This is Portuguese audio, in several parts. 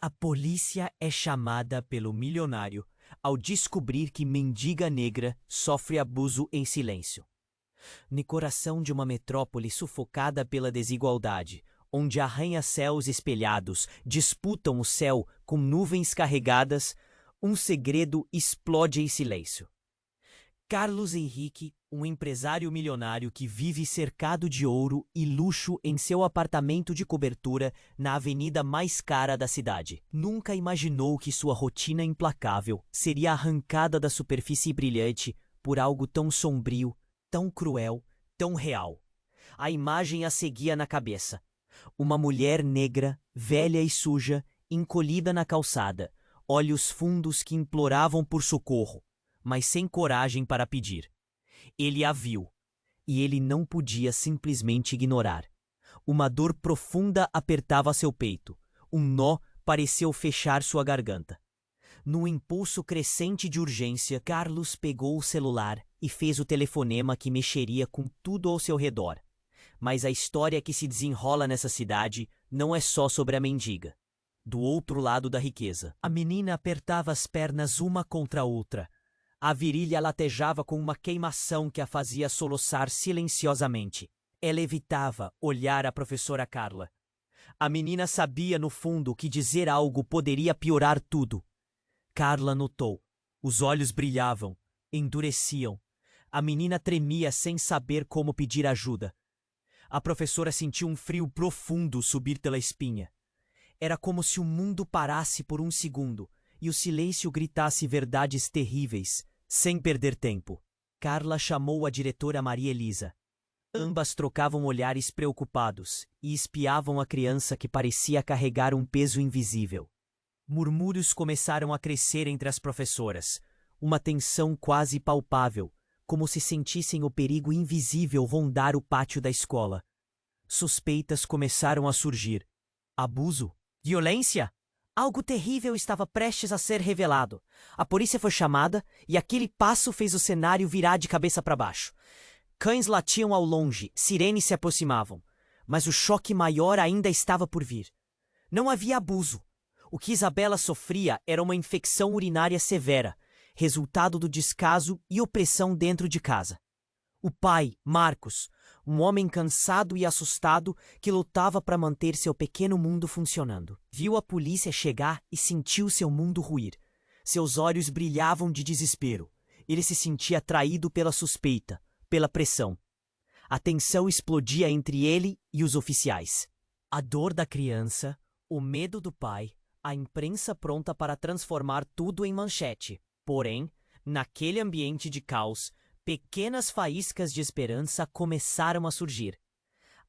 A polícia é chamada pelo milionário ao descobrir que mendiga negra sofre abuso em silêncio. No coração de uma metrópole sufocada pela desigualdade, onde arranha-céus espelhados disputam o céu com nuvens carregadas, um segredo explode em silêncio. Carlos Henrique, um empresário milionário que vive cercado de ouro e luxo em seu apartamento de cobertura na avenida mais cara da cidade, nunca imaginou que sua rotina implacável seria arrancada da superfície brilhante por algo tão sombrio, tão cruel, tão real. A imagem a seguia na cabeça. Uma mulher negra, velha e suja, encolhida na calçada, olhos fundos que imploravam por socorro, mas sem coragem para pedir. Ele a viu, e ele não podia simplesmente ignorar. Uma dor profunda apertava seu peito, um nó pareceu fechar sua garganta. Num impulso crescente de urgência, Carlos pegou o celular e fez o telefonema que mexeria com tudo ao seu redor. Mas a história que se desenrola nessa cidade não é só sobre a mendiga. Do outro lado da riqueza, a menina apertava as pernas uma contra a outra. A virilha latejava com uma queimação que a fazia soluçar silenciosamente. Ela evitava olhar a professora Carla. A menina sabia no fundo que dizer algo poderia piorar tudo. Carla notou. Os olhos brilhavam, endureciam. A menina tremia sem saber como pedir ajuda. A professora sentiu um frio profundo subir pela espinha. Era como se o mundo parasse por um segundo e o silêncio gritasse verdades terríveis, sem perder tempo. Carla chamou a diretora Maria Elisa. Ambas trocavam olhares preocupados e espiavam a criança que parecia carregar um peso invisível. Murmúrios começaram a crescer entre as professoras, uma tensão quase palpável, como se sentissem o perigo invisível rondar o pátio da escola. Suspeitas começaram a surgir. Abuso? Violência? Algo terrível estava prestes a ser revelado. A polícia foi chamada e aquele passo fez o cenário virar de cabeça para baixo. Cães latiam ao longe, sirenes se aproximavam. Mas o choque maior ainda estava por vir. Não havia abuso. O que Isabela sofria era uma infecção urinária severa, resultado do descaso e opressão dentro de casa. O pai, Marcos, um homem cansado e assustado que lutava para manter seu pequeno mundo funcionando, viu a polícia chegar e sentiu seu mundo ruir. Seus olhos brilhavam de desespero. Ele se sentia traído pela suspeita, pela pressão. A tensão explodia entre ele e os oficiais. A dor da criança, o medo do pai, a imprensa pronta para transformar tudo em manchete. Porém, naquele ambiente de caos, pequenas faíscas de esperança começaram a surgir.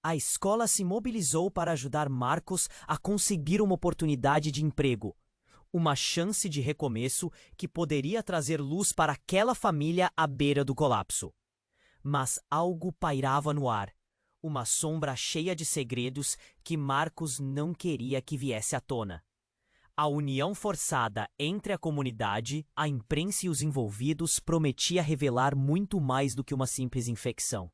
A escola se mobilizou para ajudar Marcos a conseguir uma oportunidade de emprego, uma chance de recomeço que poderia trazer luz para aquela família à beira do colapso. Mas algo pairava no ar, uma sombra cheia de segredos que Marcos não queria que viesse à tona. A união forçada entre a comunidade, a imprensa e os envolvidos prometia revelar muito mais do que uma simples infecção.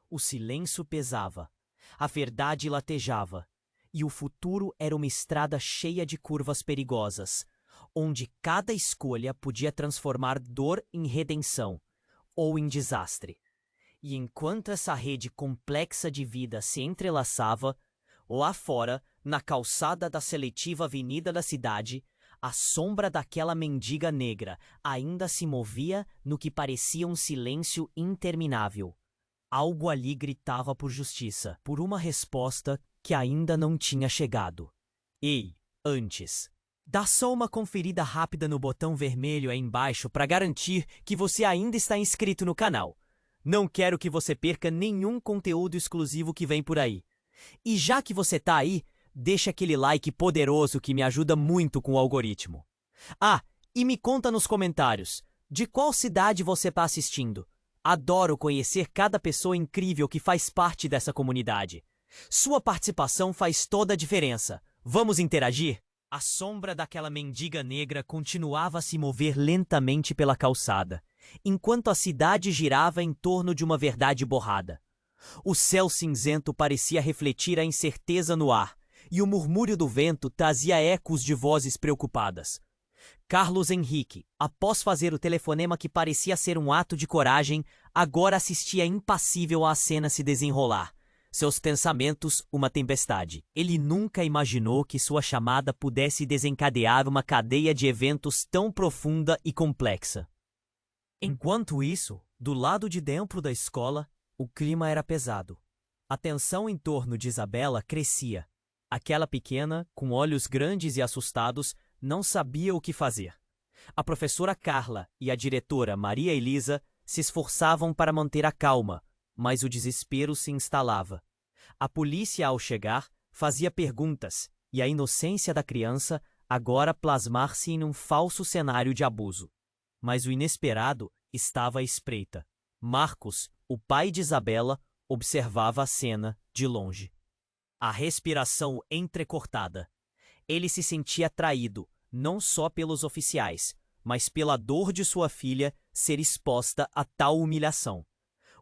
O silêncio pesava, a verdade latejava, e o futuro era uma estrada cheia de curvas perigosas, onde cada escolha podia transformar dor em redenção, ou em desastre. E enquanto essa rede complexa de vida se entrelaçava, lá fora, na calçada da seletiva avenida da cidade, a sombra daquela mendiga negra ainda se movia no que parecia um silêncio interminável. Algo ali gritava por justiça, por uma resposta que ainda não tinha chegado. Ei, antes, dá só uma conferida rápida no botão vermelho aí embaixo para garantir que você ainda está inscrito no canal. Não quero que você perca nenhum conteúdo exclusivo que vem por aí. E já que você tá aí, deixa aquele like poderoso que me ajuda muito com o algoritmo. Ah, e me conta nos comentários, de qual cidade você tá assistindo? Adoro conhecer cada pessoa incrível que faz parte dessa comunidade. Sua participação faz toda a diferença. Vamos interagir? A sombra daquela mendiga negra continuava a se mover lentamente pela calçada, enquanto a cidade girava em torno de uma verdade borrada. O céu cinzento parecia refletir a incerteza no ar, e o murmúrio do vento trazia ecos de vozes preocupadas. Carlos Henrique, após fazer o telefonema que parecia ser um ato de coragem, agora assistia impassível à cena se desenrolar. Seus pensamentos, uma tempestade. Ele nunca imaginou que sua chamada pudesse desencadear uma cadeia de eventos tão profunda e complexa. Enquanto isso, do lado de dentro da escola, o clima era pesado. A tensão em torno de Isabela crescia. Aquela pequena, com olhos grandes e assustados, não sabia o que fazer. A professora Carla e a diretora Maria Elisa se esforçavam para manter a calma, mas o desespero se instalava. A polícia, ao chegar, fazia perguntas, e a inocência da criança agora plasmar-se em um falso cenário de abuso. Mas o inesperado estava à espreita. Marcos, o pai de Isabela, observava a cena de longe. A respiração entrecortada. Ele se sentia traído, não só pelos oficiais, mas pela dor de sua filha ser exposta a tal humilhação.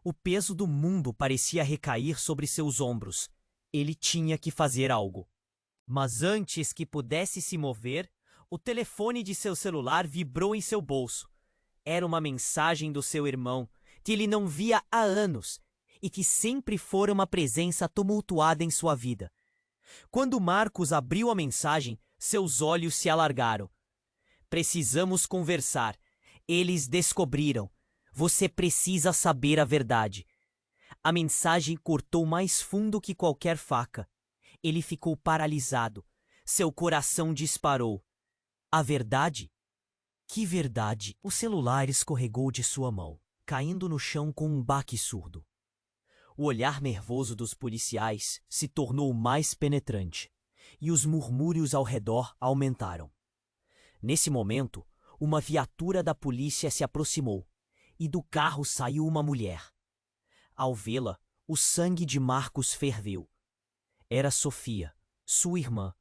O peso do mundo parecia recair sobre seus ombros. Ele tinha que fazer algo. Mas antes que pudesse se mover, o telefone de seu celular vibrou em seu bolso. Era uma mensagem do seu irmão, que ele não via há anos e que sempre fora uma presença tumultuada em sua vida. Quando Marcos abriu a mensagem, seus olhos se alargaram. Precisamos conversar. Eles descobriram. Você precisa saber a verdade. A mensagem cortou mais fundo que qualquer faca. Ele ficou paralisado. Seu coração disparou. A verdade? Que verdade? O celular escorregou de sua mão, caindo no chão com um baque surdo. O olhar nervoso dos policiais se tornou mais penetrante, e os murmúrios ao redor aumentaram. Nesse momento, uma viatura da polícia se aproximou, e do carro saiu uma mulher. Ao vê-la, o sangue de Marcos ferveu. Era Sofia, sua irmã,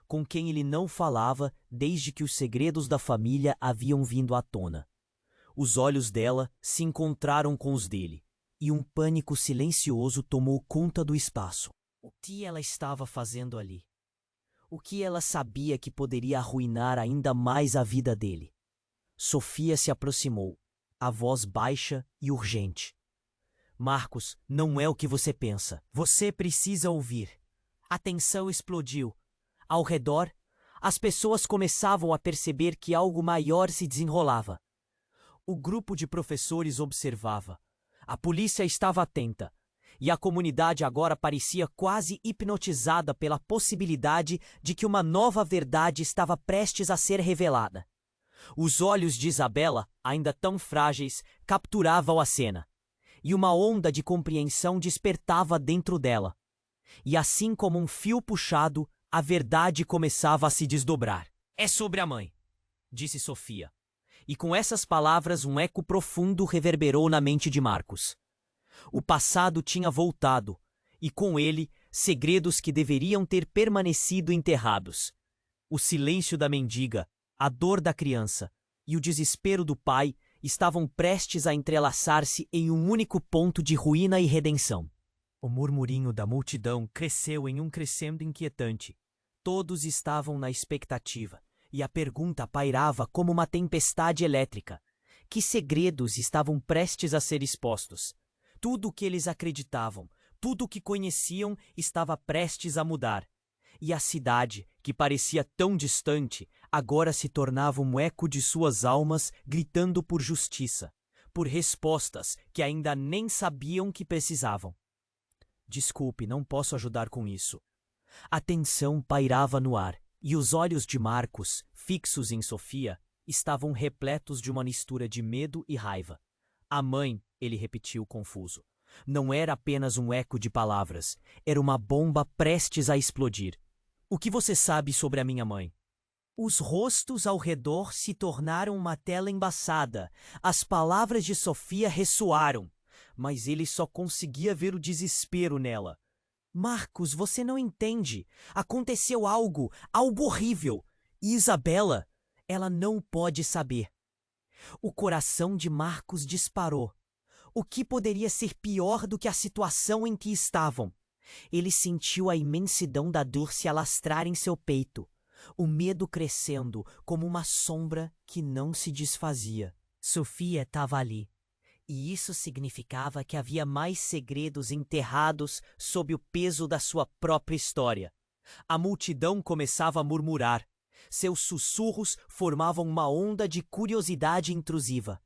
com quem ele não falava desde que os segredos da família haviam vindo à tona. Os olhos dela se encontraram com os dele, e um pânico silencioso tomou conta do espaço. O que ela estava fazendo ali? O que ela sabia que poderia arruinar ainda mais a vida dele? Sofia se aproximou, a voz baixa e urgente. Marcos, não é o que você pensa. Você precisa ouvir. A tensão explodiu. Ao redor, as pessoas começavam a perceber que algo maior se desenrolava. O grupo de professores observava. A polícia estava atenta, e a comunidade agora parecia quase hipnotizada pela possibilidade de que uma nova verdade estava prestes a ser revelada. Os olhos de Isabela, ainda tão frágeis, capturavam a cena, e uma onda de compreensão despertava dentro dela. E assim como um fio puxado, a verdade começava a se desdobrar. É sobre a mãe, disse Sofia. E com essas palavras um eco profundo reverberou na mente de Marcos. O passado tinha voltado, e com ele segredos que deveriam ter permanecido enterrados. O silêncio da mendiga, a dor da criança e o desespero do pai estavam prestes a entrelaçar-se em um único ponto de ruína e redenção. O murmurinho da multidão cresceu em um crescendo inquietante. Todos estavam na expectativa, e a pergunta pairava como uma tempestade elétrica. Que segredos estavam prestes a ser expostos? Tudo o que eles acreditavam, tudo o que conheciam estava prestes a mudar. E a cidade, que parecia tão distante, agora se tornava um eco de suas almas gritando por justiça, por respostas que ainda nem sabiam que precisavam. Desculpe, não posso ajudar com isso. A tensão pairava no ar, e os olhos de Marcos, fixos em Sofia, estavam repletos de uma mistura de medo e raiva. A mãe, ele repetiu confuso. Não era apenas um eco de palavras, era uma bomba prestes a explodir. O que você sabe sobre a minha mãe? Os rostos ao redor se tornaram uma tela embaçada. As palavras de Sofia ressoaram, mas ele só conseguia ver o desespero nela. Marcos, você não entende. Aconteceu algo horrível. E Isabela, ela não pode saber. O coração de Marcos disparou. O que poderia ser pior do que a situação em que estavam? Ele sentiu a imensidão da dor se alastrar em seu peito, o medo crescendo como uma sombra que não se desfazia. Sofia estava ali, e isso significava que havia mais segredos enterrados sob o peso da sua própria história. A multidão começava a murmurar. Seus sussurros formavam uma onda de curiosidade intrusiva.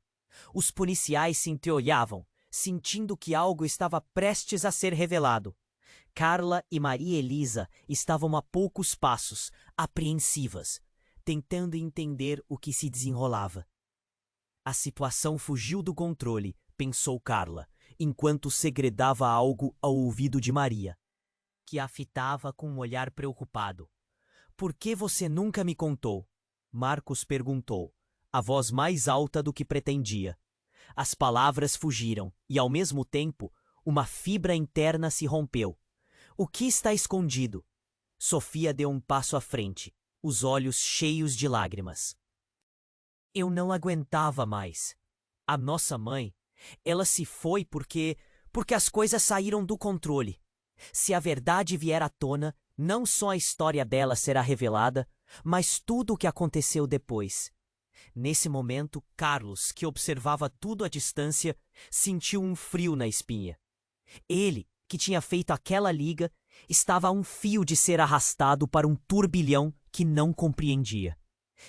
Os policiais se entreolhavam, sentindo que algo estava prestes a ser revelado. Carla e Maria Elisa estavam a poucos passos, apreensivas, tentando entender o que se desenrolava. A situação fugiu do controle, pensou Carla, enquanto segredava algo ao ouvido de Maria, que a fitava com um olhar preocupado. "Por que você nunca me contou?" Marcos perguntou, a voz mais alta do que pretendia. As palavras fugiram e, ao mesmo tempo, uma fibra interna se rompeu. "O que está escondido?" Sofia deu um passo à frente, os olhos cheios de lágrimas. "Eu não aguentava mais. A nossa mãe, ela se foi porque as coisas saíram do controle. Se a verdade vier à tona, não só a história dela será revelada, mas tudo o que aconteceu depois." Nesse momento, Carlos, que observava tudo à distância, sentiu um frio na espinha. Ele, que tinha feito aquela liga, estava a um fio de ser arrastado para um turbilhão que não compreendia.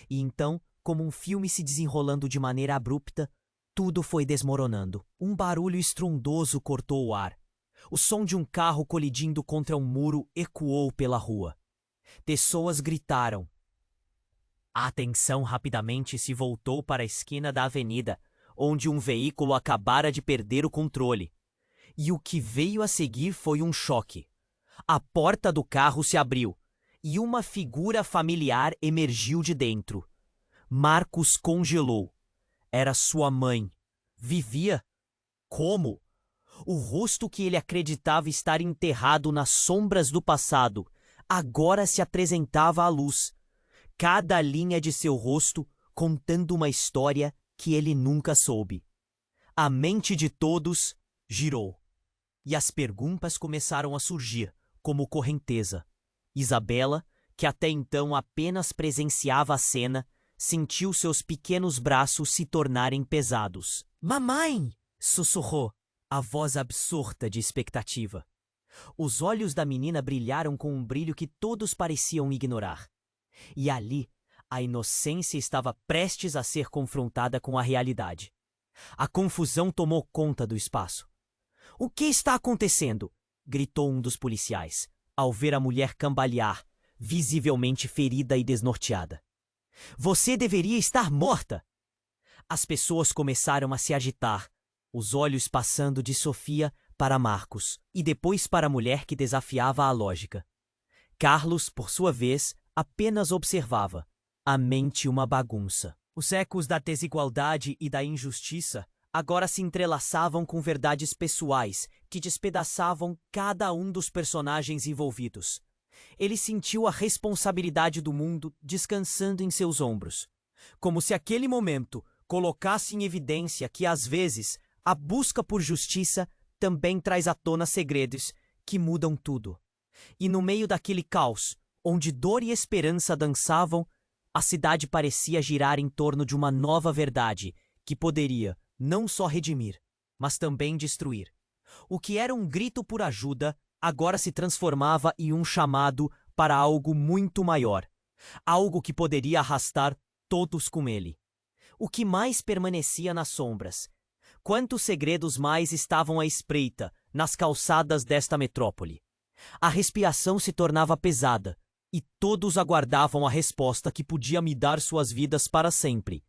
E então, como um filme se desenrolando de maneira abrupta, tudo foi desmoronando. Um barulho estrondoso cortou o ar. O som de um carro colidindo contra um muro ecoou pela rua. Pessoas gritaram. A atenção rapidamente se voltou para a esquina da avenida, onde um veículo acabara de perder o controle. E o que veio a seguir foi um choque. A porta do carro se abriu, e uma figura familiar emergiu de dentro. Marcos congelou. Era sua mãe. Vivia? Como? O rosto que ele acreditava estar enterrado nas sombras do passado agora se apresentava à luz. Cada linha de seu rosto contando uma história que ele nunca soube. A mente de todos girou. E as perguntas começaram a surgir, como correnteza. Isabela, que até então apenas presenciava a cena, sentiu seus pequenos braços se tornarem pesados. "Mamãe!" sussurrou, a voz absorta de expectativa. Os olhos da menina brilharam com um brilho que todos pareciam ignorar. E ali, a inocência estava prestes a ser confrontada com a realidade. A confusão tomou conta do espaço. "O que está acontecendo?" gritou um dos policiais, ao ver a mulher cambalear, visivelmente ferida e desnorteada. "Você deveria estar morta!" As pessoas começaram a se agitar, os olhos passando de Sofia para Marcos e depois para a mulher que desafiava a lógica. Carlos, por sua vez, apenas observava, a mente uma bagunça. Os ecos da desigualdade e da injustiça agora se entrelaçavam com verdades pessoais que despedaçavam cada um dos personagens envolvidos. Ele sentiu a responsabilidade do mundo descansando em seus ombros, como se aquele momento colocasse em evidência que, às vezes, a busca por justiça também traz à tona segredos que mudam tudo. E no meio daquele caos, onde dor e esperança dançavam, a cidade parecia girar em torno de uma nova verdade que poderia não só redimir, mas também destruir. O que era um grito por ajuda agora se transformava em um chamado para algo muito maior, algo que poderia arrastar todos com ele. O que mais permanecia nas sombras? Quantos segredos mais estavam à espreita nas calçadas desta metrópole? A respiração se tornava pesada, e todos aguardavam a resposta que podia mudar suas vidas para sempre.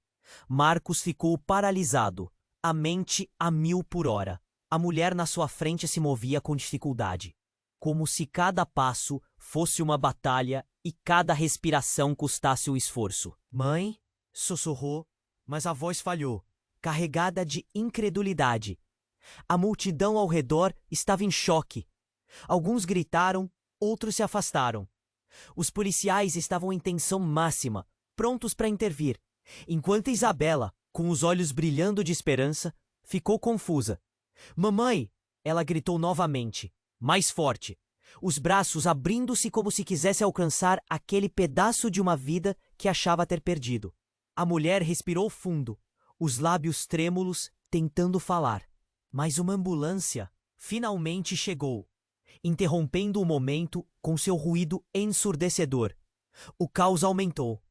Marcos ficou paralisado, a mente a 1000 por hora. A mulher na sua frente se movia com dificuldade, como se cada passo fosse uma batalha e cada respiração custasse o esforço. "Mãe?" sussurrou, mas a voz falhou, carregada de incredulidade. A multidão ao redor estava em choque. Alguns gritaram, outros se afastaram. Os policiais estavam em tensão máxima, prontos para intervir, enquanto Isabela, com os olhos brilhando de esperança, ficou confusa. "Mamãe!" ela gritou novamente, mais forte, os braços abrindo-se como se quisesse alcançar aquele pedaço de uma vida que achava ter perdido. A mulher respirou fundo, os lábios trêmulos, tentando falar. Mas uma ambulância finalmente chegou, interrompendo o momento com seu ruído ensurdecedor. O caos aumentou.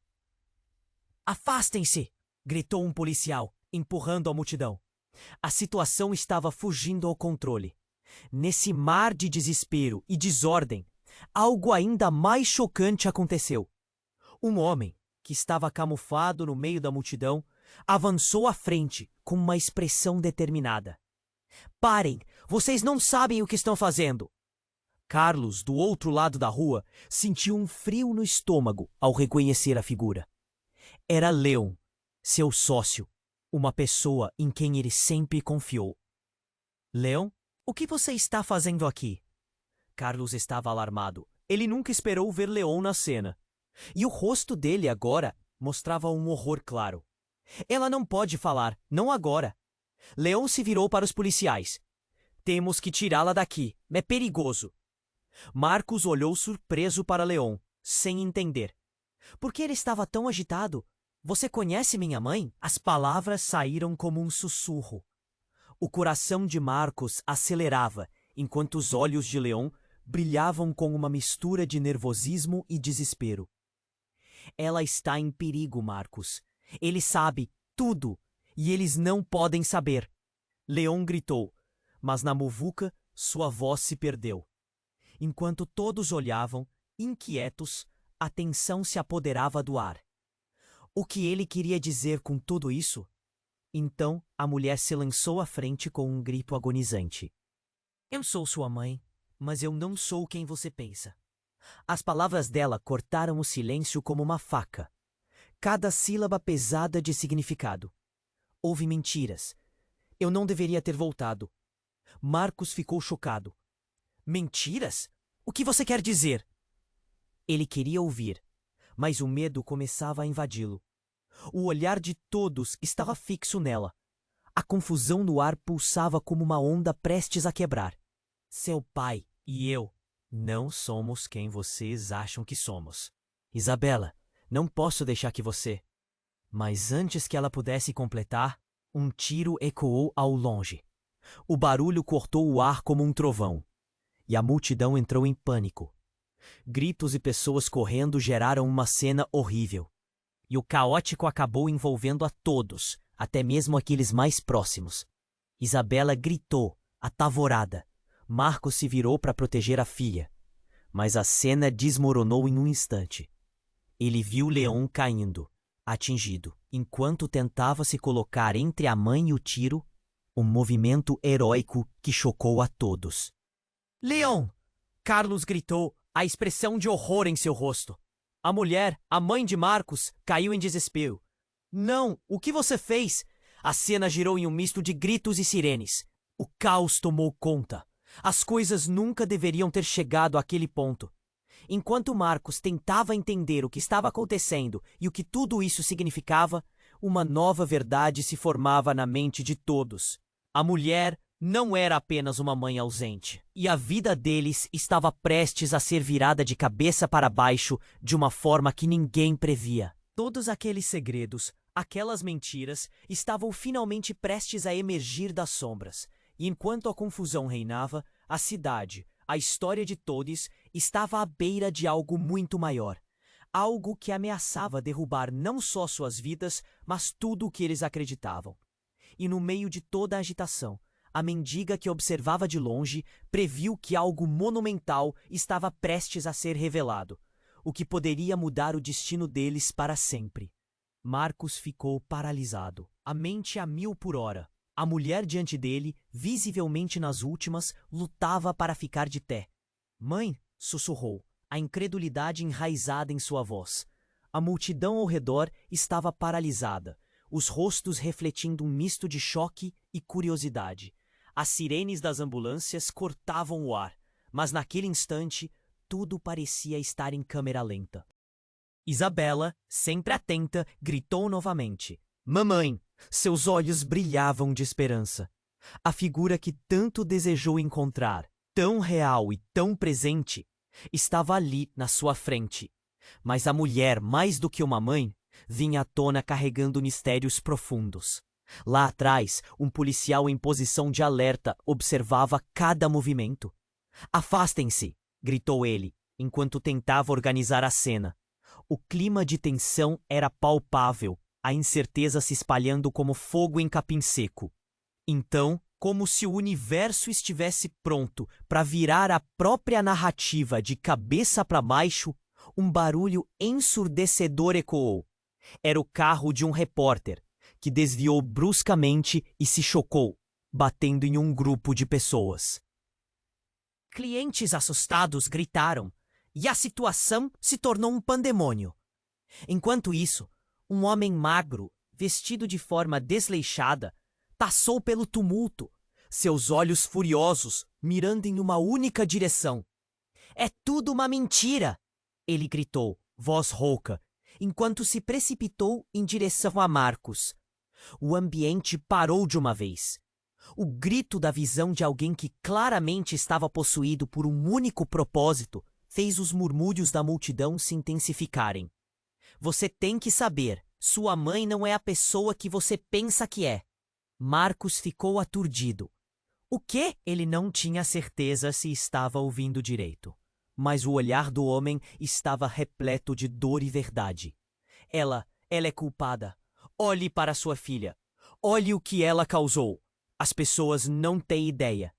"Afastem-se!" gritou um policial, empurrando a multidão. A situação estava fugindo ao controle. Nesse mar de desespero e desordem, algo ainda mais chocante aconteceu. Um homem, que estava camuflado no meio da multidão, avançou à frente com uma expressão determinada. "Parem! Vocês não sabem o que estão fazendo!" Carlos, do outro lado da rua, sentiu um frio no estômago ao reconhecer a figura. Era Leon, seu sócio, uma pessoa em quem ele sempre confiou. "Leon, o que você está fazendo aqui?" Carlos estava alarmado. Ele nunca esperou ver Leon na cena. E o rosto dele agora mostrava um horror claro. "Ela não pode falar, não agora." Leon se virou para os policiais. "Temos que tirá-la daqui, é perigoso." Marcos olhou surpreso para Leon, sem entender. Por que ele estava tão agitado? "Você conhece minha mãe?" As palavras saíram como um sussurro. O coração de Marcos acelerava, enquanto os olhos de Leon brilhavam com uma mistura de nervosismo e desespero. "Ela está em perigo, Marcos. Ele sabe tudo, e eles não podem saber." Leon gritou, mas na muvuca sua voz se perdeu. Enquanto todos olhavam, inquietos, a tensão se apoderava do ar. O que ele queria dizer com tudo isso? Então a mulher se lançou à frente com um grito agonizante. "Eu sou sua mãe, mas eu não sou quem você pensa." As palavras dela cortaram o silêncio como uma faca, cada sílaba pesada de significado. "Houve mentiras. Eu não deveria ter voltado." Marcos ficou chocado. "Mentiras? O que você quer dizer?" Ele queria ouvir, mas o medo começava a invadi-lo. O olhar de todos estava fixo nela. A confusão no ar pulsava como uma onda prestes a quebrar. "Seu pai e eu não somos quem vocês acham que somos. Isabela, não posso deixar que você..." Mas antes que ela pudesse completar, um tiro ecoou ao longe. O barulho cortou o ar como um trovão, e a multidão entrou em pânico. Gritos e pessoas correndo geraram uma cena horrível. E o caótico acabou envolvendo a todos, até mesmo aqueles mais próximos. Isabela gritou, apavorada. Marcos se virou para proteger a filha, mas a cena desmoronou em um instante. Ele viu Leon caindo, atingido, enquanto tentava se colocar entre a mãe e o tiro, um movimento heróico que chocou a todos. "Leon!" Carlos gritou, a expressão de horror em seu rosto. A mulher, a mãe de Marcos, caiu em desespero. "Não! O que você fez?" A cena girou em um misto de gritos e sirenes. O caos tomou conta. As coisas nunca deveriam ter chegado àquele ponto. Enquanto Marcos tentava entender o que estava acontecendo e o que tudo isso significava, uma nova verdade se formava na mente de todos. A mulher não era apenas uma mãe ausente, e a vida deles estava prestes a ser virada de cabeça para baixo de uma forma que ninguém previa. Todos aqueles segredos, aquelas mentiras, estavam finalmente prestes a emergir das sombras, e enquanto a confusão reinava, a cidade, a história de todos, estava à beira de algo muito maior. Algo que ameaçava derrubar não só suas vidas, mas tudo o que eles acreditavam. E no meio de toda a agitação, a mendiga que observava de longe previu que algo monumental estava prestes a ser revelado, o que poderia mudar o destino deles para sempre. Marcos ficou paralisado, a mente a 1000 por hora. A mulher diante dele, visivelmente nas últimas, lutava para ficar de pé. "Mãe!" sussurrou, a incredulidade enraizada em sua voz. A multidão ao redor estava paralisada, os rostos refletindo um misto de choque e curiosidade. As sirenes das ambulâncias cortavam o ar, mas naquele instante, tudo parecia estar em câmera lenta. Isabela, sempre atenta, gritou novamente. "Mamãe!" Seus olhos brilhavam de esperança. A figura que tanto desejou encontrar, tão real e tão presente, estava ali na sua frente. Mas a mulher, mais do que uma mãe, vinha à tona carregando mistérios profundos. Lá atrás, um policial em posição de alerta observava cada movimento. "Afastem-se!" gritou ele, enquanto tentava organizar a cena. O clima de tensão era palpável, a incerteza se espalhando como fogo em capim seco. Então, como se o universo estivesse pronto para virar a própria narrativa de cabeça para baixo, um barulho ensurdecedor ecoou. Era o carro de um repórter, que desviou bruscamente e se chocou, batendo em um grupo de pessoas. Clientes assustados gritaram, e a situação se tornou um pandemônio. Enquanto isso, um homem magro, vestido de forma desleixada, passou pelo tumulto, seus olhos furiosos mirando em uma única direção. "É tudo uma mentira!" ele gritou, voz rouca, enquanto se precipitou em direção a Marcos. O ambiente parou de uma vez. O grito da visão de alguém que claramente estava possuído por um único propósito fez os murmúrios da multidão se intensificarem. "Você tem que saber, sua mãe não é a pessoa que você pensa que é." Marcos ficou aturdido. O quê? Ele não tinha certeza se estava ouvindo direito. Mas o olhar do homem estava repleto de dor e verdade. Ela é culpada. Olhe para sua filha. Olhe o que ela causou. As pessoas não têm ideia.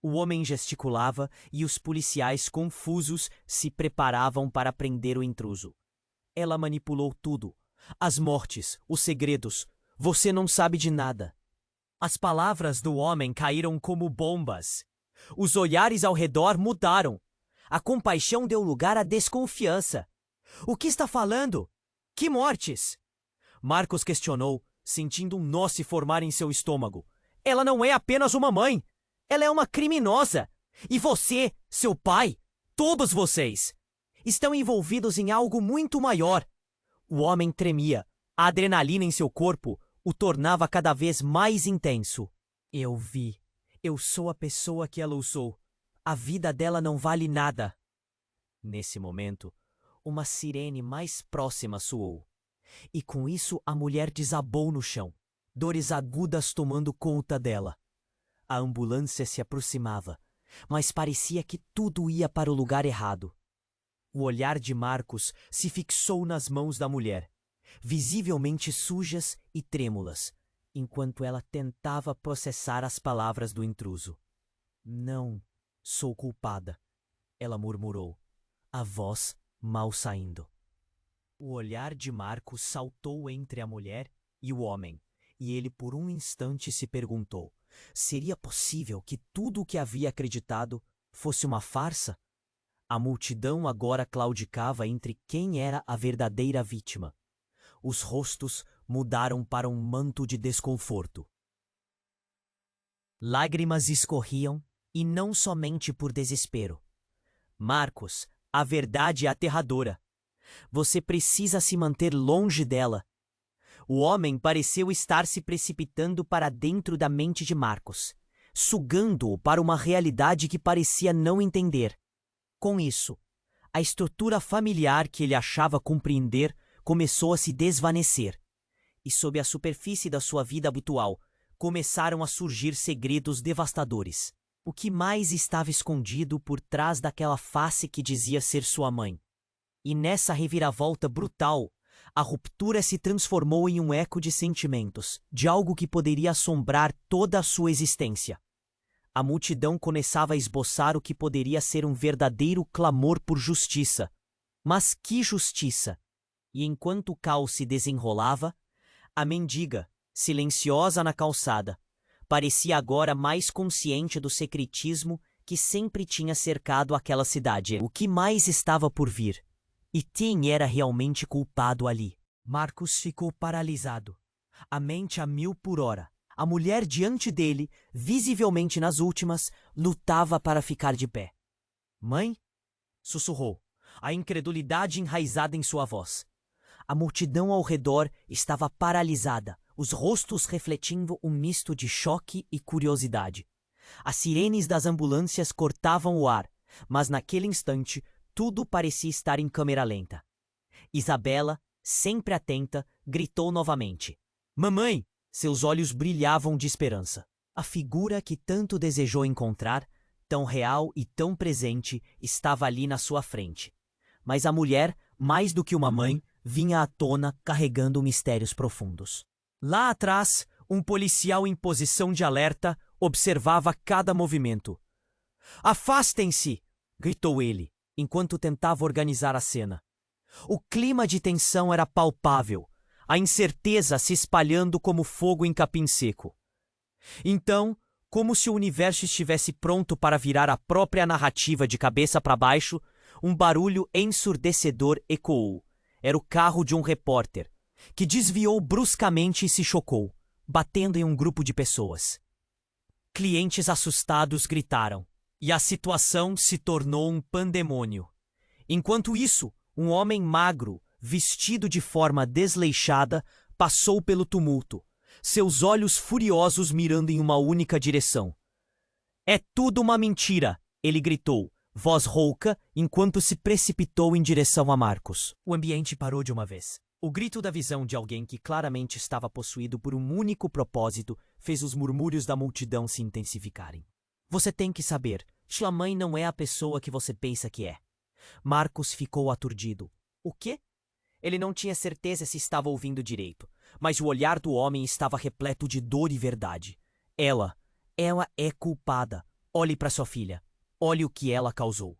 O homem gesticulava e os policiais confusos se preparavam para prender o intruso. Ela manipulou tudo. As mortes, os segredos. Você não sabe de nada. As palavras do homem caíram como bombas. Os olhares ao redor mudaram. A compaixão deu lugar à desconfiança. "O que está falando? Que mortes?" Marcos questionou, sentindo um nó se formar em seu estômago. "Ela não é apenas uma mãe. Ela é uma criminosa. E você, seu pai, todos vocês, estão envolvidos em algo muito maior." O homem tremia. A adrenalina em seu corpo o tornava cada vez mais intenso. "Eu vi. Eu sou a pessoa que ela usou. A vida dela não vale nada." Nesse momento, uma sirene mais próxima soou. E com isso a mulher desabou no chão, dores agudas tomando conta dela. A ambulância se aproximava, mas parecia que tudo ia para o lugar errado. O olhar de Marcos se fixou nas mãos da mulher, visivelmente sujas e trêmulas, enquanto ela tentava processar as palavras do intruso. "Não sou culpada", ela murmurou, a voz mal saindo. O olhar de Marcos saltou entre a mulher e o homem, e ele por um instante se perguntou: seria possível que tudo o que havia acreditado fosse uma farsa? A multidão agora claudicava entre quem era a verdadeira vítima. Os rostos mudaram para um manto de desconforto. Lágrimas escorriam, e não somente por desespero. "Marcos, a verdade é aterradora. Você precisa se manter longe dela." O homem pareceu estar se precipitando para dentro da mente de Marcos, sugando-o para uma realidade que parecia não entender. Com isso, a estrutura familiar que ele achava compreender começou a se desvanecer, e sob a superfície da sua vida habitual começaram a surgir segredos devastadores. O que mais estava escondido por trás daquela face que dizia ser sua mãe? E nessa reviravolta brutal, a ruptura se transformou em um eco de sentimentos, de algo que poderia assombrar toda a sua existência. A multidão começava a esboçar o que poderia ser um verdadeiro clamor por justiça. Mas que justiça! E enquanto o caos se desenrolava, a mendiga, silenciosa na calçada, parecia agora mais consciente do secretismo que sempre tinha cercado aquela cidade. O que mais estava por vir? E quem era realmente culpado ali? Marcos ficou paralisado, a mente a 1000 por hora. A mulher diante dele, visivelmente nas últimas, lutava para ficar de pé. "Mãe?" sussurrou, a incredulidade enraizada em sua voz. A multidão ao redor estava paralisada, os rostos refletindo um misto de choque e curiosidade. As sirenes das ambulâncias cortavam o ar, mas naquele instante tudo parecia estar em câmera lenta. Isabela, sempre atenta, gritou novamente. Mamãe! Seus olhos brilhavam de esperança. A figura que tanto desejou encontrar, tão real e tão presente, estava ali na sua frente. Mas a mulher, mais do que uma mãe, vinha à tona carregando mistérios profundos. Lá atrás, um policial em posição de alerta observava cada movimento. Afastem-se! Gritou ele, enquanto tentava organizar a cena. O clima de tensão era palpável, a incerteza se espalhando como fogo em capim seco. Então, como se o universo estivesse pronto para virar a própria narrativa de cabeça para baixo, um barulho ensurdecedor ecoou. Era o carro de um repórter, que desviou bruscamente e se chocou, batendo em um grupo de pessoas. Clientes assustados gritaram, e a situação se tornou um pandemônio. Enquanto isso, um homem magro, vestido de forma desleixada, passou pelo tumulto, seus olhos furiosos mirando em uma única direção. É tudo uma mentira, ele gritou, voz rouca, enquanto se precipitou em direção a Marcos. O ambiente parou de uma vez. O grito da visão de alguém que claramente estava possuído por um único propósito fez os murmúrios da multidão se intensificarem. Você tem que saber, sua mãe não é a pessoa que você pensa que é. Marcos ficou aturdido. O quê? Ele não tinha certeza se estava ouvindo direito, mas o olhar do homem estava repleto de dor e verdade. Ela é culpada. Olhe para sua filha. Olhe o que ela causou.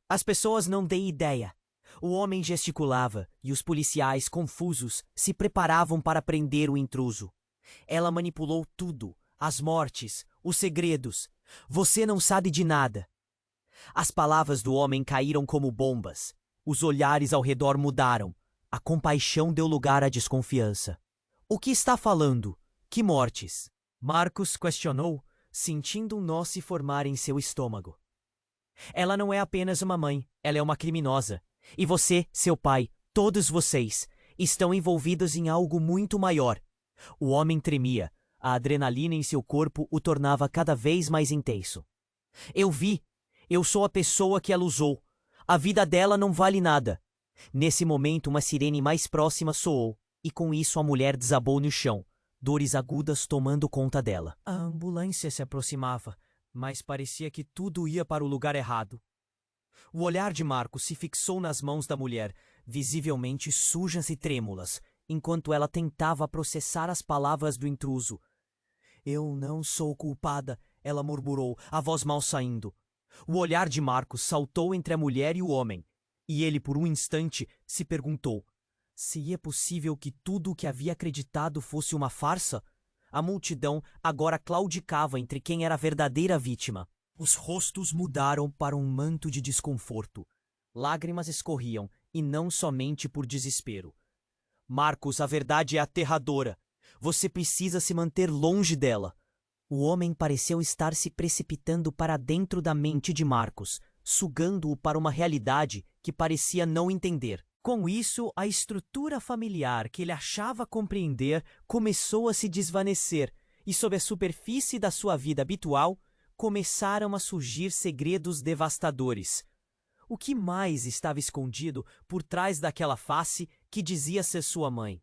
As pessoas não têm ideia. O homem gesticulava e os policiais, confusos, se preparavam para prender o intruso. Ela manipulou tudo, as mortes, os segredos. Você não sabe de nada. As palavras do homem caíram como bombas. Os olhares ao redor mudaram. A compaixão deu lugar à desconfiança. O que está falando? Que mortes? Marcos questionou, sentindo um nó se formar em seu estômago. Ela não é apenas uma mãe, ela é uma criminosa. E você, seu pai, todos vocês, estão envolvidos em algo muito maior. O homem tremia. A adrenalina em seu corpo o tornava cada vez mais intenso. Eu vi. Eu sou a pessoa que ela usou. A vida dela não vale nada. Nesse momento, uma sirene mais próxima soou, e com isso a mulher desabou no chão, dores agudas tomando conta dela. A ambulância se aproximava, mas parecia que tudo ia para o lugar errado. O olhar de Marcos se fixou nas mãos da mulher, visivelmente sujas e trêmulas, enquanto ela tentava processar as palavras do intruso. Eu não sou culpada, ela murmurou, a voz mal saindo. O olhar de Marcos saltou entre a mulher e o homem, e ele por um instante se perguntou se é possível que tudo o que havia acreditado fosse uma farsa. A multidão agora claudicava entre quem era a verdadeira vítima. Os rostos mudaram para um manto de desconforto. Lágrimas escorriam, e não somente por desespero. Marcos, a verdade é aterradora. Você precisa se manter longe dela. O homem pareceu estar se precipitando para dentro da mente de Marcos, sugando-o para uma realidade que parecia não entender. Com isso, a estrutura familiar que ele achava compreender começou a se desvanecer, e sob a superfície da sua vida habitual, começaram a surgir segredos devastadores. O que mais estava escondido por trás daquela face que dizia ser sua mãe?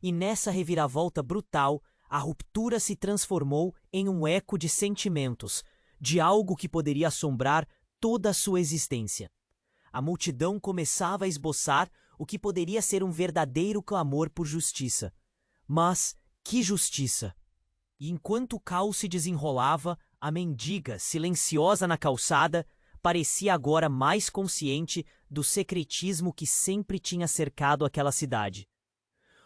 E nessa reviravolta brutal, a ruptura se transformou em um eco de sentimentos, de algo que poderia assombrar toda a sua existência. A multidão começava a esboçar o que poderia ser um verdadeiro clamor por justiça. Mas que justiça! E enquanto o caos se desenrolava, a mendiga, silenciosa na calçada, parecia agora mais consciente do secretismo que sempre tinha cercado aquela cidade.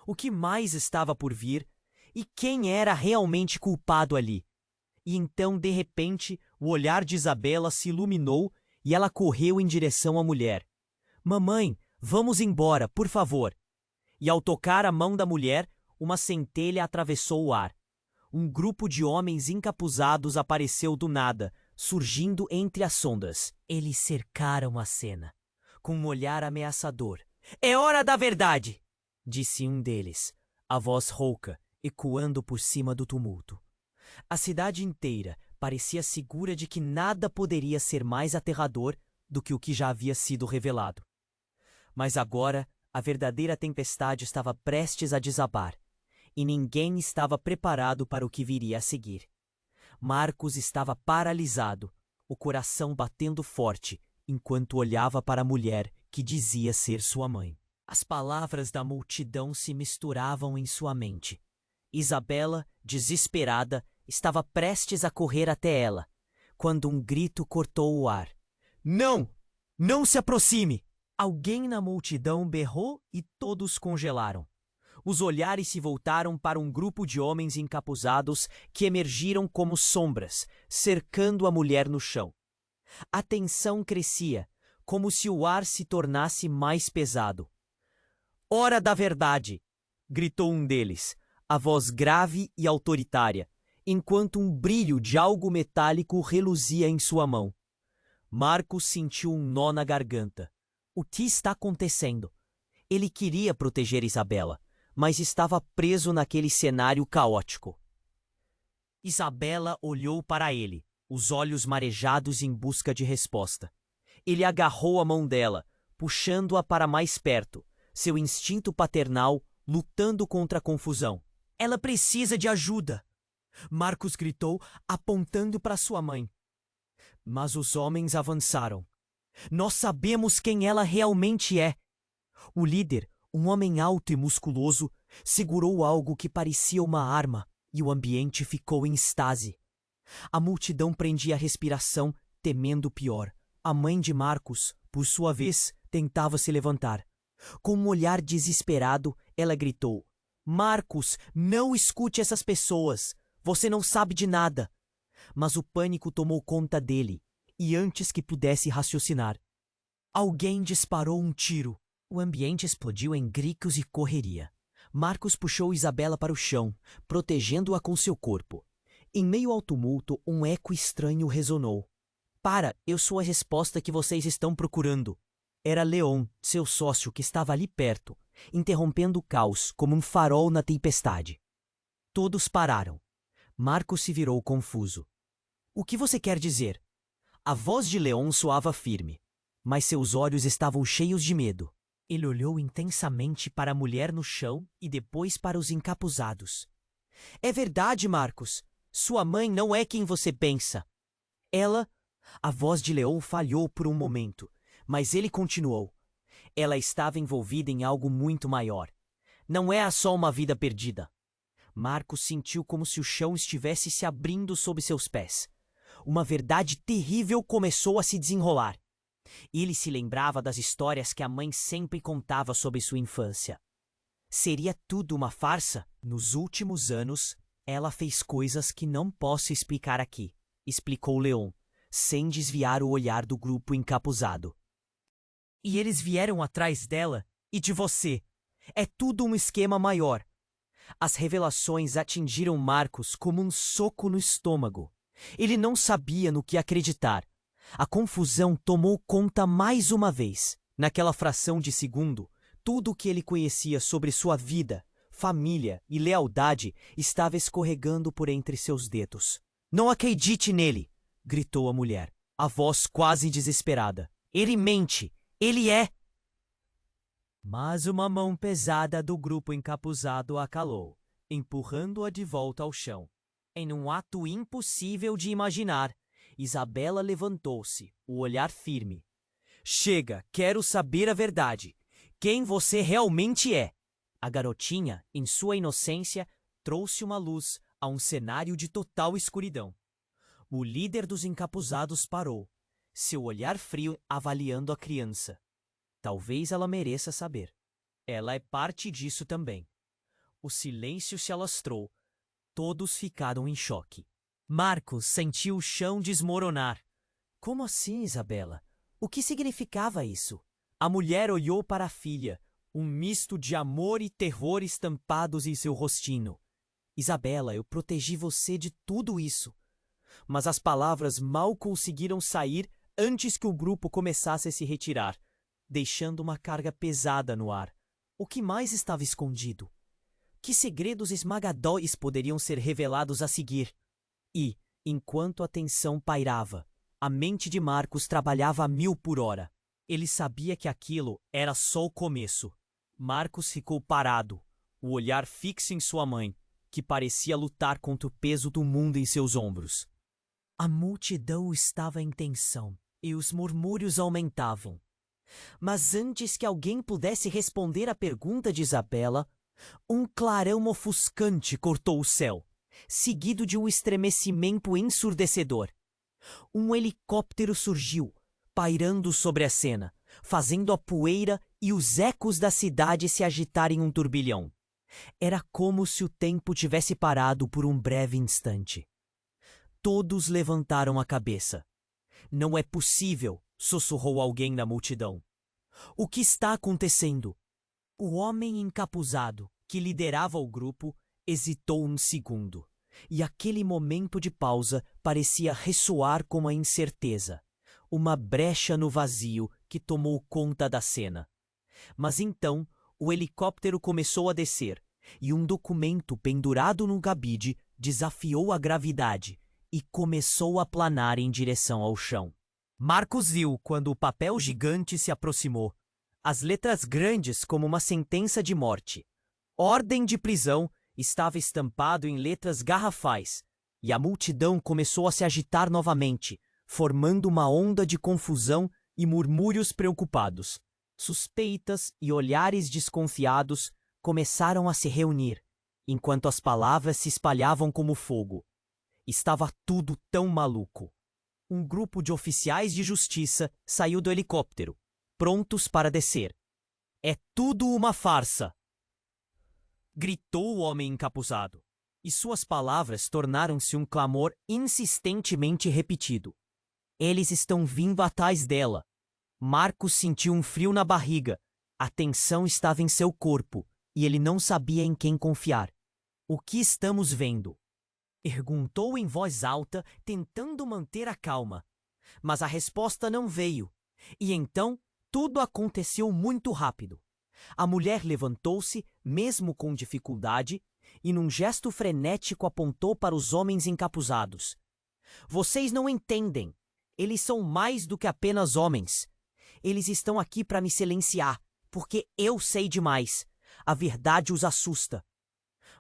O que mais estava por vir? E quem era realmente culpado ali? E então, de repente, o olhar de Isabela se iluminou e ela correu em direção à mulher. Mamãe, vamos embora, por favor. E ao tocar a mão da mulher, uma centelha atravessou o ar. Um grupo de homens encapuzados apareceu do nada, surgindo entre as sombras. Eles cercaram a cena, com um olhar ameaçador. É hora da verdade! Disse um deles, a voz rouca, ecoando por cima do tumulto. A cidade inteira, parecia segura de que nada poderia ser mais aterrador do que o que já havia sido revelado. Mas agora, a verdadeira tempestade estava prestes a desabar, e ninguém estava preparado para o que viria a seguir. Marcos estava paralisado, o coração batendo forte, enquanto olhava para a mulher que dizia ser sua mãe. As palavras da multidão se misturavam em sua mente. Isabela, desesperada, estava prestes a correr até ela, quando um grito cortou o ar. Não! Não se aproxime! Alguém na multidão berrou e todos congelaram. Os olhares se voltaram para um grupo de homens encapuzados que emergiram como sombras, cercando a mulher no chão. A tensão crescia, como se o ar se tornasse mais pesado. Hora da verdade! Gritou um deles, a voz grave e autoritária, enquanto um brilho de algo metálico reluzia em sua mão. Marcos sentiu um nó na garganta. O que está acontecendo? Ele queria proteger Isabela, mas estava preso naquele cenário caótico. Isabela olhou para ele, os olhos marejados em busca de resposta. Ele agarrou a mão dela, puxando-a para mais perto, seu instinto paternal lutando contra a confusão. Ela precisa de ajuda! Marcos gritou, apontando para sua mãe. Mas os homens avançaram. Nós sabemos quem ela realmente é. O líder, um homem alto e musculoso, segurou algo que parecia uma arma e o ambiente ficou em estase. A multidão prendia a respiração, temendo o pior. A mãe de Marcos, por sua vez, tentava se levantar. Com um olhar desesperado, ela gritou: Marcos, não escute essas pessoas. Você não sabe de nada. Mas o pânico tomou conta dele, e antes que pudesse raciocinar, alguém disparou um tiro. O ambiente explodiu em gritos e correria. Marcos puxou Isabela para o chão, protegendo-a com seu corpo. Em meio ao tumulto, um eco estranho ressonou. Para, eu sou a resposta que vocês estão procurando. Era Leon, seu sócio, que estava ali perto, interrompendo o caos como um farol na tempestade. Todos pararam. Marcos se virou confuso. O que você quer dizer? A voz de Leon soava firme, mas seus olhos estavam cheios de medo. Ele olhou intensamente para a mulher no chão e depois para os encapuzados. É verdade, Marcos. Sua mãe não é quem você pensa. Ela... A voz de Leon falhou por um momento, mas ele continuou. Ela estava envolvida em algo muito maior. Não é só uma vida perdida. Marcos sentiu como se o chão estivesse se abrindo sob seus pés. Uma verdade terrível começou a se desenrolar. Ele se lembrava das histórias que a mãe sempre contava sobre sua infância. Seria tudo uma farsa? Nos últimos anos, ela fez coisas que não posso explicar aqui, explicou Leon, sem desviar o olhar do grupo encapuzado. E eles vieram atrás dela e de você. É tudo um esquema maior. As revelações atingiram Marcos como um soco no estômago. Ele não sabia no que acreditar. A confusão tomou conta mais uma vez. Naquela fração de segundo, tudo o que ele conhecia sobre sua vida, família e lealdade estava escorregando por entre seus dedos. Não acredite nele! Gritou a mulher, a voz quase desesperada. Ele mente! Ele é... Mas uma mão pesada do grupo encapuzado a calou, empurrando-a de volta ao chão. Em um ato impossível de imaginar, Isabela levantou-se, o olhar firme. Chega, quero saber a verdade. Quem você realmente é? A garotinha, em sua inocência, trouxe uma luz a um cenário de total escuridão. O líder dos encapuzados parou, seu olhar frio avaliando a criança. Talvez ela mereça saber. Ela é parte disso também. O silêncio se alastrou. Todos ficaram em choque. Marcos sentiu o chão desmoronar. Como assim, Isabela? O que significava isso? A mulher olhou para a filha, um misto de amor e terror estampados em seu rostinho. Isabela, eu protegi você de tudo isso. Mas as palavras mal conseguiram sair antes que o grupo começasse a se retirar, deixando uma carga pesada no ar. O que mais estava escondido? Que segredos esmagadores poderiam ser revelados a seguir? E, Enquanto a tensão pairava, a mente de Marcos trabalhava a 1000 por hora. Ele sabia que aquilo era só o começo. Marcos ficou parado, o olhar fixo em sua mãe, que parecia lutar contra o peso do mundo em seus ombros. A multidão estava em tensão e os murmúrios aumentavam. Mas antes que alguém pudesse responder à pergunta de Isabela, um clarão ofuscante cortou o céu, seguido de um estremecimento ensurdecedor. Um helicóptero surgiu, pairando sobre a cena, fazendo a poeira e os ecos da cidade se agitarem em um turbilhão. Era como se o tempo tivesse parado por um breve instante. Todos levantaram a cabeça. Não é possível, sussurrou alguém na multidão. O que está acontecendo? O homem encapuzado, que liderava o grupo, hesitou um segundo, e aquele momento de pausa parecia ressoar com a incerteza, uma brecha no vazio que tomou conta da cena. Mas então o helicóptero começou a descer, e um documento pendurado no cabide desafiou a gravidade e começou a planar em direção ao chão. Marcos viu quando o papel gigante se aproximou. As letras grandes como uma sentença de morte. Ordem de prisão estava estampado em letras garrafais, e a multidão começou a se agitar novamente, formando uma onda de confusão e murmúrios preocupados. Suspeitas e olhares desconfiados começaram a se reunir, enquanto as palavras se espalhavam como fogo. Estava tudo tão maluco. Um grupo de oficiais de justiça saiu do helicóptero, prontos para descer. É tudo uma farsa! Gritou o homem encapuzado, e suas palavras tornaram-se um clamor insistentemente repetido. Eles estão vindo atrás dela. Marcos sentiu um frio na barriga. A tensão estava em seu corpo, e ele não sabia em quem confiar. O que estamos vendo? Perguntou em voz alta, tentando manter a calma. Mas a resposta não veio. E então, tudo aconteceu muito rápido. A mulher levantou-se, mesmo com dificuldade, e num gesto frenético apontou para os homens encapuzados. Vocês não entendem. Eles são mais do que apenas homens. Eles estão aqui para me silenciar, porque eu sei demais. A verdade os assusta.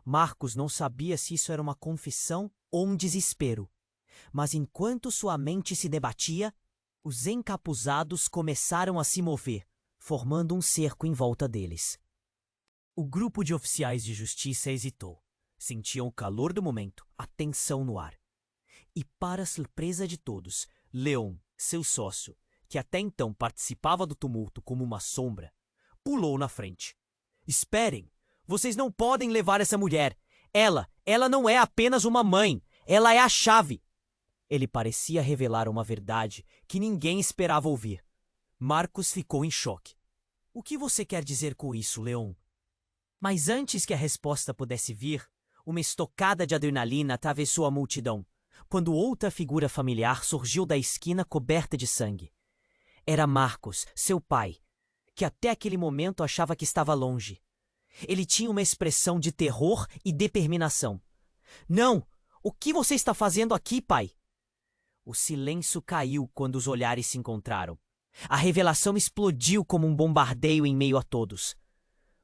Marcos não sabia se isso era uma confissão ou um desespero. Mas enquanto sua mente se debatia, os encapuzados começaram a se mover, formando um cerco em volta deles. O grupo de oficiais de justiça hesitou. Sentiam o calor do momento, a tensão no ar. E, para surpresa de todos, Leon, seu sócio, que até então participava do tumulto como uma sombra, pulou na frente. Esperem! Vocês não podem levar essa mulher. Ela não é apenas uma mãe. Ela é a chave. Ele parecia revelar uma verdade que ninguém esperava ouvir. Marcos ficou em choque. O que você quer dizer com isso, Leon? Mas antes que a resposta pudesse vir, uma estocada de adrenalina atravessou a multidão, quando outra figura familiar surgiu da esquina coberta de sangue. Era Marcos, seu pai, que até aquele momento achava que estava longe. Ele tinha uma expressão de terror e determinação. Não! O que você está fazendo aqui, pai? O silêncio caiu quando os olhares se encontraram. A revelação explodiu como um bombardeio em meio a todos.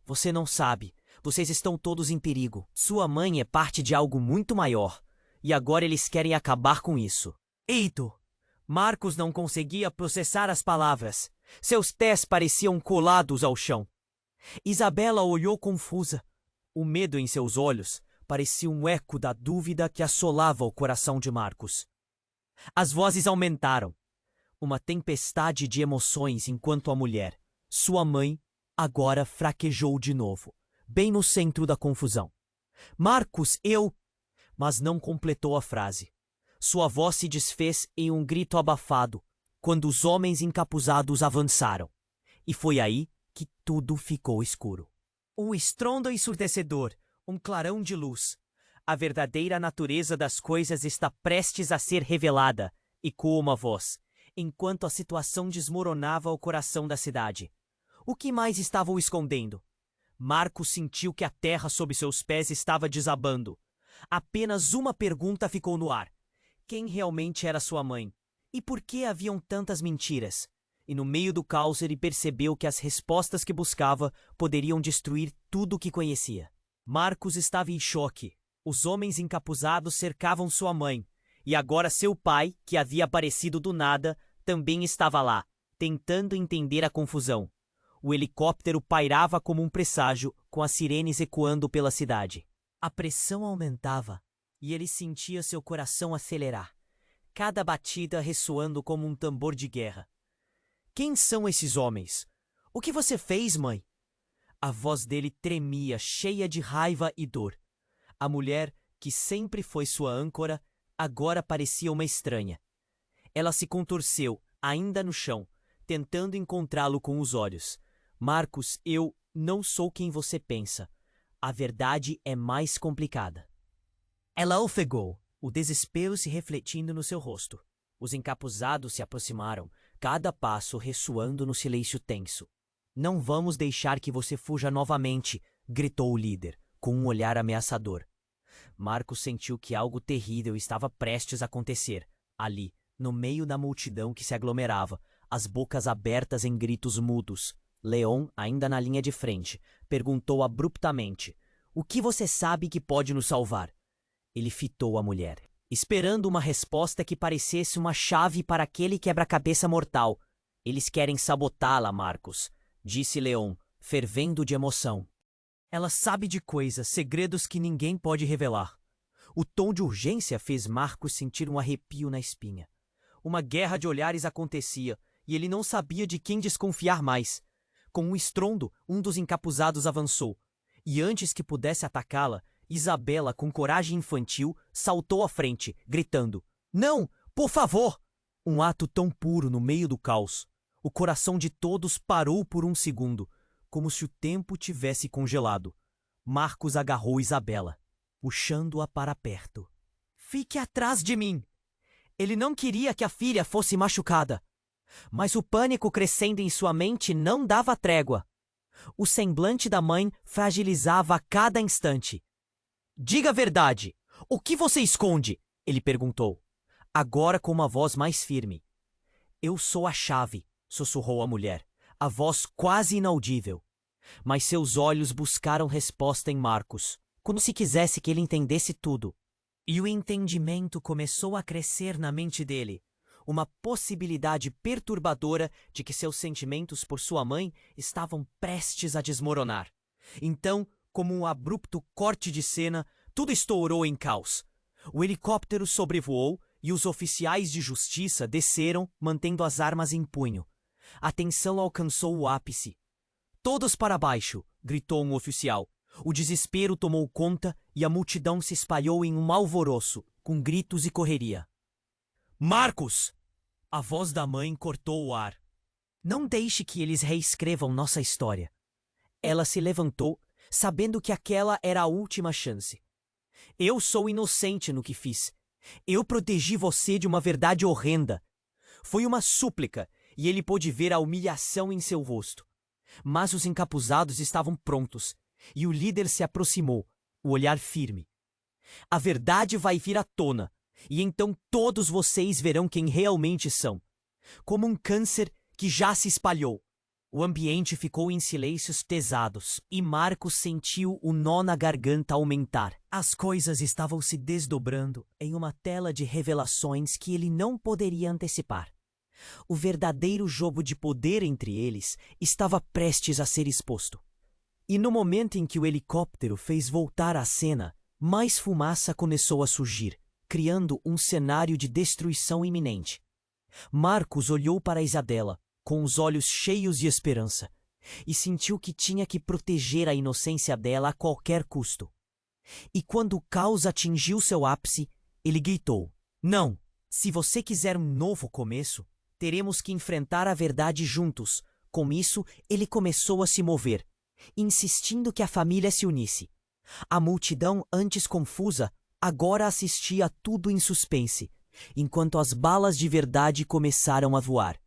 Você não sabe. Vocês estão todos em perigo. Sua mãe é parte de algo muito maior. E agora eles querem acabar com isso. Eito! Marcos não conseguia processar as palavras. Seus pés pareciam colados ao chão. Isabela olhou confusa. O medo em seus olhos parecia um eco da dúvida que assolava o coração de Marcos. As vozes aumentaram. Uma tempestade de emoções enquanto a mulher, sua mãe, agora fraquejou de novo, bem no centro da confusão. Marcos, eu... Mas não completou a frase. Sua voz se desfez em um grito abafado, quando os homens encapuzados avançaram. E foi aí que tudo ficou escuro. Um estrondo ensurdecedor, um clarão de luz. A verdadeira natureza das coisas está prestes a ser revelada, ecoou uma voz, enquanto a situação desmoronava o coração da cidade. O que mais estavam escondendo? Marcos sentiu que a terra sob seus pés estava desabando. Apenas uma pergunta ficou no ar. Quem realmente era sua mãe? E por que haviam tantas mentiras? E no meio do caos ele percebeu que as respostas que buscava poderiam destruir tudo o que conhecia. Marcos estava em choque. Os homens encapuzados cercavam sua mãe, e agora seu pai, que havia aparecido do nada, também estava lá, tentando entender a confusão. O helicóptero pairava como um presságio, com as sirenes ecoando pela cidade. A pressão aumentava, e ele sentia seu coração acelerar, cada batida ressoando como um tambor de guerra. Quem são esses homens? O que você fez, mãe? A voz dele tremia, cheia de raiva e dor. A mulher, que sempre foi sua âncora, agora parecia uma estranha. Ela se contorceu, ainda no chão, tentando encontrá-lo com os olhos. Marcos, eu não sou quem você pensa. A verdade é mais complicada. Ela ofegou, o desespero se refletindo no seu rosto. Os encapuzados se aproximaram, cada passo ressoando no silêncio tenso. Não vamos deixar que você fuja novamente, gritou o líder, com um olhar ameaçador. Marcos sentiu que algo terrível estava prestes a acontecer. Ali, no meio da multidão que se aglomerava, as bocas abertas em gritos mudos, Leon, ainda na linha de frente, perguntou abruptamente: "O que você sabe que pode nos salvar?" Ele fitou a mulher, esperando uma resposta que parecesse uma chave para aquele quebra-cabeça mortal. "Eles querem sabotá-la, Marcos", disse Leon, fervendo de emoção. "Ela sabe de coisas, segredos que ninguém pode revelar." O tom de urgência fez Marcos sentir um arrepio na espinha. Uma guerra de olhares acontecia, e ele não sabia de quem desconfiar mais. Com um estrondo, um dos encapuzados avançou, e antes que pudesse atacá-la, Isabela, com coragem infantil, saltou à frente, gritando: "Não, por favor!" Um ato tão puro no meio do caos. O coração de todos parou por um segundo, como se o tempo tivesse congelado. Marcos agarrou Isabela, puxando-a para perto. "Fique atrás de mim!" Ele não queria que a filha fosse machucada. Mas o pânico crescendo em sua mente não dava trégua. O semblante da mãe fragilizava a cada instante. "Diga a verdade! O que você esconde?" ele perguntou, agora com uma voz mais firme. "Eu sou a chave", sussurrou a mulher, a voz quase inaudível. Mas seus olhos buscaram resposta em Marcos, como se quisesse que ele entendesse tudo. E o entendimento começou a crescer na mente dele. Uma possibilidade perturbadora de que seus sentimentos por sua mãe estavam prestes a desmoronar. Então, como um abrupto corte de cena, tudo estourou em caos. O helicóptero sobrevoou e os oficiais de justiça desceram, mantendo as armas em punho. A tensão alcançou o ápice. "Todos para baixo!" gritou um oficial. O desespero tomou conta e a multidão se espalhou em um alvoroço, com gritos e correria. "Marcos!" A voz da mãe cortou o ar. "Não deixe que eles reescrevam nossa história." Ela se levantou, sabendo que aquela era a última chance. "Eu sou inocente no que fiz. Eu protegi você de uma verdade horrenda." Foi uma súplica, e ele pôde ver a humilhação em seu rosto. Mas os encapuzados estavam prontos, e o líder se aproximou, o olhar firme. "A verdade vai vir à tona, e então todos vocês verão quem realmente são." Como um câncer que já se espalhou. O ambiente ficou em silêncios pesados, e Marcos sentiu o nó na garganta aumentar. As coisas estavam se desdobrando em uma tela de revelações que ele não poderia antecipar. O verdadeiro jogo de poder entre eles estava prestes a ser exposto. E no momento em que o helicóptero fez voltar à cena, mais fumaça começou a surgir, criando um cenário de destruição iminente. Marcos olhou para Isabela, com os olhos cheios de esperança, e sentiu que tinha que proteger a inocência dela a qualquer custo. E quando o caos atingiu seu ápice, ele gritou: "Não! Se você quiser um novo começo, teremos que enfrentar a verdade juntos." Com isso, ele começou a se mover, insistindo que a família se unisse. A multidão, antes confusa, agora assistia a tudo em suspense, enquanto as balas de verdade começaram a voar.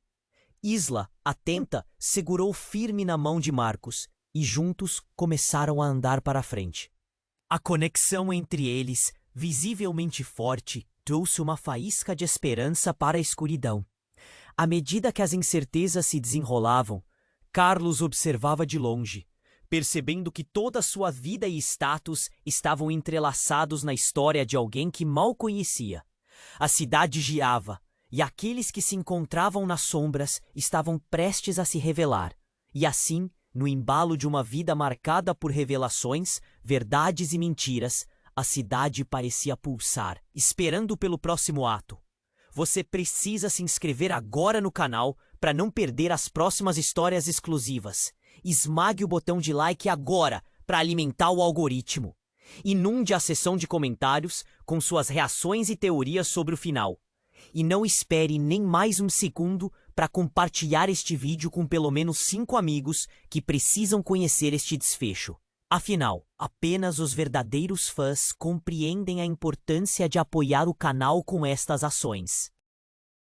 Isla, atenta, segurou firme na mão de Marcos, e juntos começaram a andar para frente. A conexão entre eles visivelmente forte, trouxe uma faísca de esperança para a escuridão. À medida que as incertezas se desenrolavam, Carlos observava de longe, percebendo que toda sua vida e status estavam entrelaçados na história de alguém que mal conhecia. A cidade girava, e aqueles que se encontravam nas sombras estavam prestes a se revelar. E assim, no embalo de uma vida marcada por revelações, verdades e mentiras, a cidade parecia pulsar, esperando pelo próximo ato. Você precisa se inscrever agora no canal para não perder as próximas histórias exclusivas. Esmague o botão de like agora para alimentar o algoritmo. Inunde a seção de comentários com suas reações e teorias sobre o final. E não espere nem mais um segundo para compartilhar este vídeo com pelo menos 5 amigos que precisam conhecer este desfecho. Afinal, apenas os verdadeiros fãs compreendem a importância de apoiar o canal com estas ações.